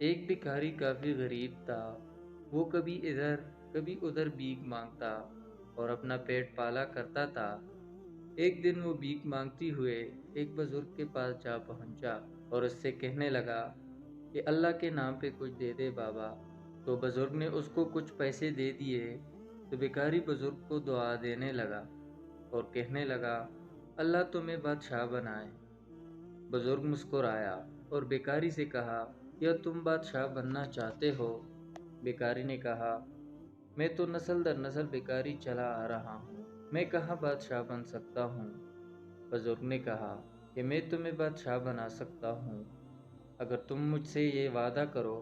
ایک بھکاری کافی غریب تھا۔ وہ کبھی ادھر کبھی ادھر بھیک مانگتا اور اپنا پیٹ پالا کرتا تھا۔ ایک دن وہ بھیک مانگتی ہوئے ایک بزرگ کے پاس جا پہنچا اور اس سے کہنے لگا کہ اللہ کے نام پہ کچھ دے دے بابا۔ تو بزرگ نے اس کو کچھ پیسے دے دیے تو بھکاری بزرگ کو دعا دینے لگا اور کہنے لگا اللہ تمہیں بادشاہ بنائے۔ بزرگ مسکرایا اور بھکاری سے کہا کیا تم بادشاہ بننا چاہتے ہو؟ بھکاری نے کہا میں تو نسل در نسل بھکاری چلا آ رہا ہوں، میں کہاں بادشاہ بن سکتا ہوں؟ بزرگ نے کہا کہ میں تمہیں بادشاہ بنا سکتا ہوں اگر تم مجھ سے یہ وعدہ کرو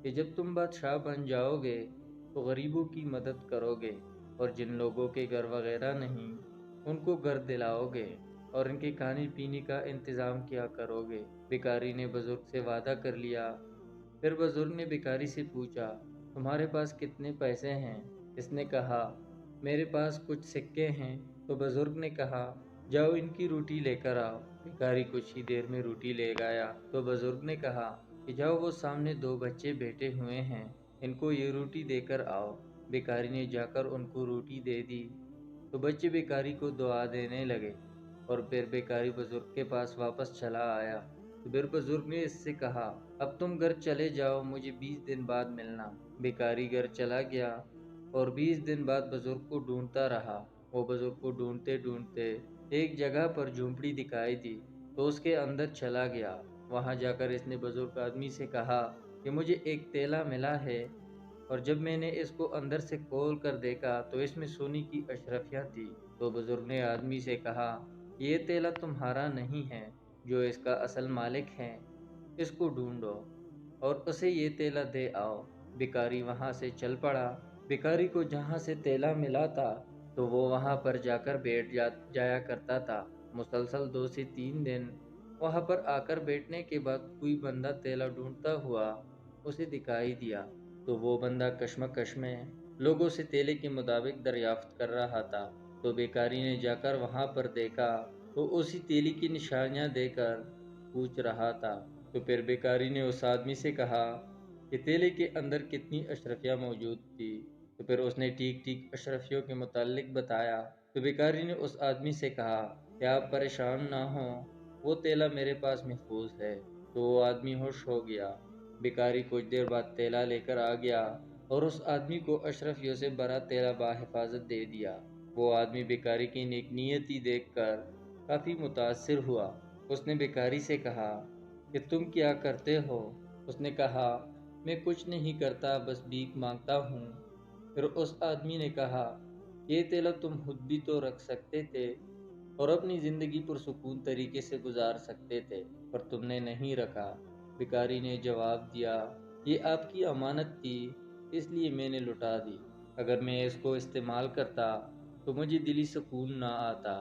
کہ جب تم بادشاہ بن جاؤ گے تو غریبوں کی مدد کرو گے اور جن لوگوں کے گھر وغیرہ نہیں ان کو گھر دلاؤ گے اور ان کے کھانے پینے کا انتظام کیا کرو گے۔ بھکاری نے بزرگ سے وعدہ کر لیا۔ پھر بزرگ نے بھکاری سے پوچھا تمہارے پاس کتنے پیسے ہیں؟ اس نے کہا میرے پاس کچھ سکے ہیں۔ تو بزرگ نے کہا جاؤ ان کی روٹی لے کر آؤ۔ بھکاری کچھ ہی دیر میں روٹی لے گیا تو بزرگ نے کہا کہ جاؤ وہ سامنے دو بچے بیٹھے ہوئے ہیں، ان کو یہ روٹی دے کر آؤ۔ بھکاری نے جا کر ان کو روٹی دے دی تو بچے بھکاری کو دعا دینے لگے اور پھر بھکاری بزرگ کے پاس واپس چلا آیا تو پھر بزرگ نے اس سے کہا اب تم گھر چلے جاؤ، مجھے 20 دن بعد ملنا۔ بھکاری گھر چلا گیا اور 20 دن بعد بزرگ کو ڈھونڈتا رہا۔ وہ بزرگ کو ڈھونڈتے ڈھونڈتے ایک جگہ پر جھونپڑی دکھائی دی تو اس کے اندر چلا گیا۔ وہاں جا کر اس نے بزرگ آدمی سے کہا کہ مجھے ایک تیلا ملا ہے اور جب میں نے اس کو اندر سے کھول کر دیکھا تو اس میں سونے کی اشرفیاں تھی۔ تو بزرگ نے آدمی سے کہا یہ تیلا تمہارا نہیں ہے، جو اس کا اصل مالک ہے اس کو ڈھونڈو اور اسے یہ تیلا دے آؤ۔ بھکاری وہاں سے چل پڑا۔ بھکاری کو جہاں سے تیلا ملا تھا تو وہ وہاں پر جا کر بیٹھ جایا کرتا تھا۔ مسلسل 2 سے 3 دن وہاں پر آ کر بیٹھنے کے بعد کوئی بندہ تیلا ڈھونڈتا ہوا اسے دکھائی دیا تو وہ بندہ کشمکش میں لوگوں سے تیلے کے مطابق دریافت کر رہا تھا۔ تو بھکاری نے جا کر وہاں پر دیکھا تو اسی تیلی کی نشانیاں دے کر پوچھ رہا تھا۔ تو پھر بھکاری نے اس آدمی سے کہا کہ تیلے کے اندر کتنی اشرفیاں موجود تھی۔ تو پھر اس نے ٹھیک ٹھیک اشرفیوں کے متعلق بتایا۔ تو بھکاری نے اس آدمی سے کہا کہ آپ پریشان نہ ہوں، وہ تیلا میرے پاس محفوظ ہے۔ تو وہ آدمی ہوش ہو گیا۔ بھکاری کچھ دیر بعد تیلا لے کر آ گیا اور اس آدمی کو اشرفیوں سے بھرا تیلا بحفاظت دے دیا۔ وہ آدمی بھکاری کی نیک نیتی دیکھ کر کافی متاثر ہوا۔ اس نے بھکاری سے کہا کہ تم کیا کرتے ہو؟ اس نے کہا میں کچھ نہیں کرتا، بس بھیک مانگتا ہوں۔ پھر اس آدمی نے کہا یہ تیلا تم خود بھی تو رکھ سکتے تھے اور اپنی زندگی پرسکون طریقے سے گزار سکتے تھے، پر تم نے نہیں رکھا۔ بھکاری نے جواب دیا یہ آپ کی امانت تھی اس لیے میں نے لٹا دی، اگر میں اس کو استعمال کرتا تو مجھے دلی سکون نہ آتا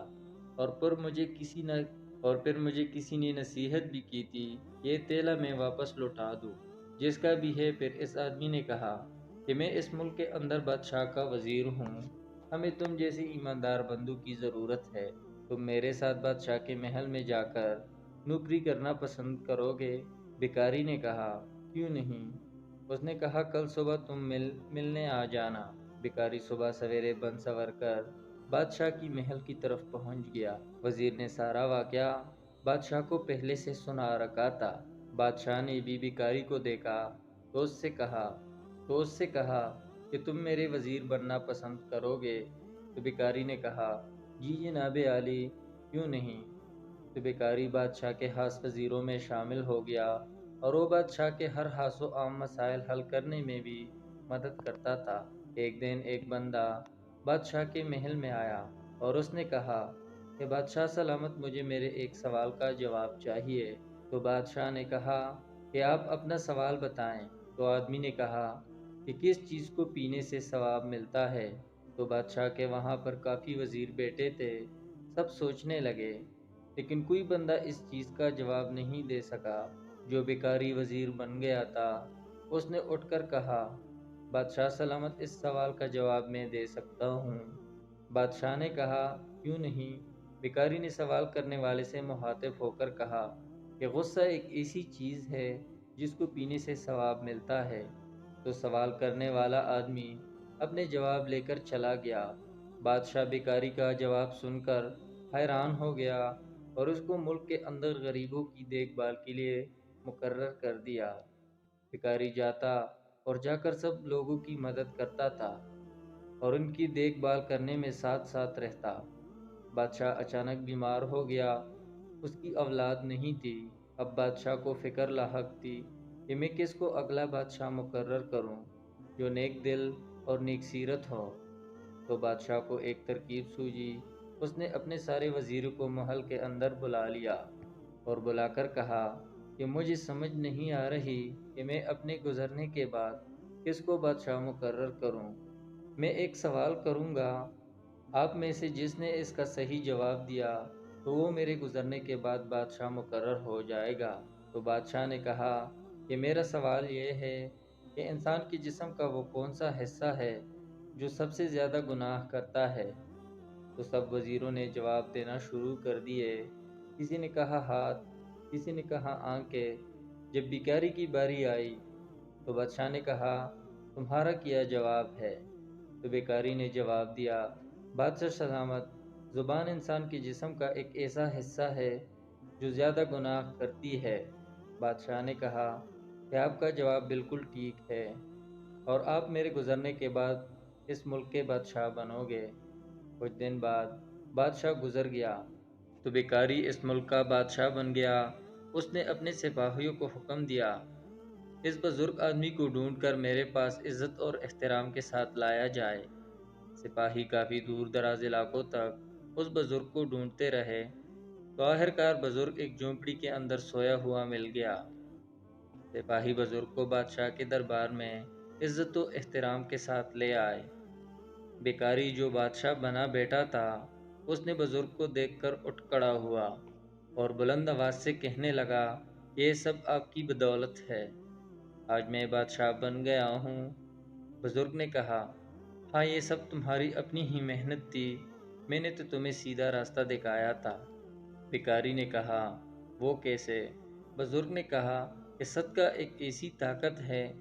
اور پھر مجھے کسی نے نصیحت بھی کی تھی یہ تیلا میں واپس لوٹا دوں، جس کا بھی ہے۔ پھر اس آدمی نے کہا کہ میں اس ملک کے اندر بادشاہ کا وزیر ہوں، ہمیں تم جیسے ایماندار بندوں کی ضرورت ہے، تم میرے ساتھ بادشاہ کے محل میں جا کر نوکری کرنا پسند کرو گے؟ بھکاری نے کہا کیوں نہیں؟ اس نے کہا کل صبح تم ملنے آ جانا۔ بھکاری صبح سویرے بن سور کر بادشاہ کی محل کی طرف پہنچ گیا۔ وزیر نے سارا واقعہ بادشاہ کو پہلے سے سنا رکھا تھا۔ بادشاہ نے بھی بھکاری کو دیکھا تو اس سے کہا کہ تم میرے وزیر بننا پسند کرو گے؟ تو بھکاری نے کہا جی جناب عالی، کیوں نہیں؟ تو بھکاری بادشاہ کے خاص وزیروں میں شامل ہو گیا اور وہ بادشاہ کے ہر خاص و عام مسائل حل کرنے میں بھی مدد کرتا تھا۔ ایک دن ایک بندہ بادشاہ کے محل میں آیا اور اس نے کہا کہ بادشاہ سلامت، مجھے میرے ایک سوال کا جواب چاہیے۔ تو بادشاہ نے کہا کہ آپ اپنا سوال بتائیں۔ تو آدمی نے کہا کہ کس چیز کو پینے سے ثواب ملتا ہے؟ تو بادشاہ کے وہاں پر کافی وزیر بیٹھے تھے، سب سوچنے لگے لیکن کوئی بندہ اس چیز کا جواب نہیں دے سکا۔ جو بھکاری وزیر بن گیا تھا اس نے اٹھ کر کہا بادشاہ سلامت، اس سوال کا جواب میں دے سکتا ہوں۔ بادشاہ نے کہا کیوں نہیں؟ بھکاری نے سوال کرنے والے سے مخاطب ہو کر کہا کہ غصہ ایک ایسی چیز ہے جس کو پینے سے ثواب ملتا ہے۔ تو سوال کرنے والا آدمی اپنے جواب لے کر چلا گیا۔ بادشاہ بیکاری کا جواب سن کر حیران ہو گیا اور اس کو ملک کے اندر غریبوں کی دیکھ بھال کے لیے مقرر کر دیا۔ بیکاری جاتا اور جا کر سب لوگوں کی مدد کرتا تھا اور ان کی دیکھ بھال کرنے میں ساتھ ساتھ رہتا۔ بادشاہ اچانک بیمار ہو گیا۔ اس کی اولاد نہیں تھی۔ اب بادشاہ کو فکر لاحق تھی کہ میں کس کو اگلا بادشاہ مقرر کروں جو نیک دل اور نیک سیرت ہو۔ تو بادشاہ کو ایک ترکیب سوجھی۔ اس نے اپنے سارے وزیروں کو محل کے اندر بلا لیا اور بلا کر کہا کہ مجھے سمجھ نہیں آ رہی کہ میں اپنے گزرنے کے بعد کس کو بادشاہ مقرر کروں۔ میں ایک سوال کروں گا، آپ میں سے جس نے اس کا صحیح جواب دیا تو وہ میرے گزرنے کے بعد بادشاہ مقرر ہو جائے گا۔ تو بادشاہ نے کہا کہ میرا سوال یہ ہے کہ انسان کے جسم کا وہ کون سا حصہ ہے جو سب سے زیادہ گناہ کرتا ہے؟ تو سب وزیروں نے جواب دینا شروع کر دیے۔ کسی نے کہا ہاتھ، کسی نے کہا آنکھیں۔ جب بیکاری کی باری آئی تو بادشاہ نے کہا تمہارا کیا جواب ہے؟ تو بیکاری نے جواب دیا بادشاہ سلامت، زبان انسان کے جسم کا ایک ایسا حصہ ہے جو زیادہ گناہ کرتی ہے۔ بادشاہ نے کہا کہ آپ کا جواب بالکل ٹھیک ہے اور آپ میرے گزرنے کے بعد اس ملک کے بادشاہ بنو گے۔ کچھ دن بعد بادشاہ گزر گیا تو بیکاری اس ملک کا بادشاہ بن گیا۔ اس نے اپنے سپاہیوں کو حکم دیا اس بزرگ آدمی کو ڈھونڈ کر میرے پاس عزت اور احترام کے ساتھ لایا جائے۔ سپاہی کافی دور دراز علاقوں تک اس بزرگ کو ڈھونڈتے رہے تو آخرکار بزرگ ایک جھونپڑی کے اندر سویا ہوا مل گیا۔ سپاہی بزرگ کو بادشاہ کے دربار میں عزت و احترام کے ساتھ لے آئے۔ بیکاری جو بادشاہ بنا بیٹھا تھا اس نے بزرگ کو دیکھ کر اٹھ کھڑا ہوا اور بلند آواز سے کہنے لگا یہ سب آپ کی بدولت ہے، آج میں بادشاہ بن گیا ہوں۔ بزرگ نے کہا ہاں یہ سب تمہاری اپنی ہی محنت تھی، میں نے تو تمہیں سیدھا راستہ دکھایا تھا۔ بیکاری نے کہا وہ کیسے؟ بزرگ نے کہا کہ صدقہ ایک ایسی طاقت ہے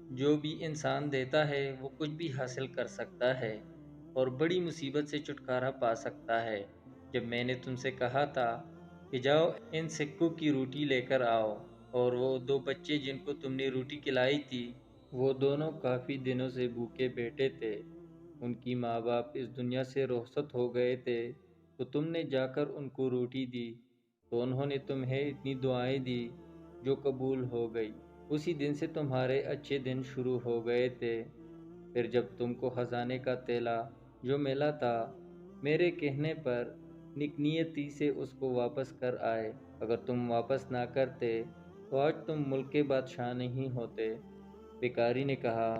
جو بھی انسان دیتا ہے وہ کچھ بھی حاصل کر سکتا ہے اور بڑی مصیبت سے چھٹکارا پا سکتا ہے۔ جب میں نے تم سے کہا تھا کہ جاؤ ان سکوں کی روٹی لے کر آؤ اور وہ دو بچے جن کو تم نے روٹی کھلائی تھی وہ دونوں کافی دنوں سے بھوکے بیٹھے تھے، ان کی ماں باپ اس دنیا سے رخصت ہو گئے تھے، تو تم نے جا کر ان کو روٹی دی تو انہوں نے تمہیں اتنی دعائیں دی جو قبول ہو گئی۔ اسی دن سے تمہارے اچھے دن شروع ہو گئے تھے۔ پھر جب تم کو خزانے کا تیلا جو ملا تھا میرے کہنے پر نیک نیتی سے اس کو واپس کر آئے، اگر تم واپس نہ کرتے تو آج تم ملک کے بادشاہ نہیں ہوتے۔ بیکاری نے کہا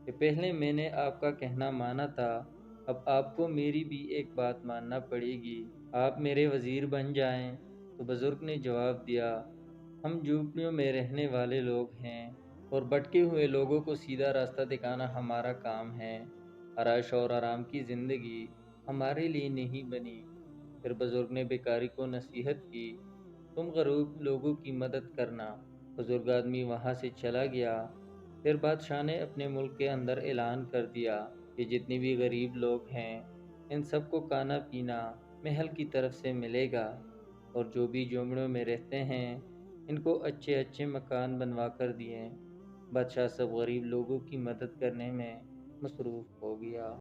کہ پہلے میں نے آپ کا کہنا مانا تھا، اب آپ کو میری بھی ایک بات ماننا پڑے گی، آپ میرے وزیر بن جائیں۔ تو بزرگ نے جواب دیا ہم جھونپڑیوں میں رہنے والے لوگ ہیں اور بھٹکے ہوئے لوگوں کو سیدھا راستہ دکھانا ہمارا کام ہے، عیش اور آرام کی زندگی ہمارے لیے نہیں بنی۔ پھر بزرگ نے بیکاری کو نصیحت کی تم غریب لوگوں کی مدد کرنا۔ بزرگ آدمی وہاں سے چلا گیا۔ پھر بادشاہ نے اپنے ملک کے اندر اعلان کر دیا کہ جتنے بھی غریب لوگ ہیں ان سب کو کھانا پینا محل کی طرف سے ملے گا اور جو بھی جھونپڑیوں میں رہتے ہیں ان کو اچھے اچھے مکان بنوا کر دیے۔ بادشاہ سب غریب لوگوں کی مدد کرنے میں مصروف ہو گیا۔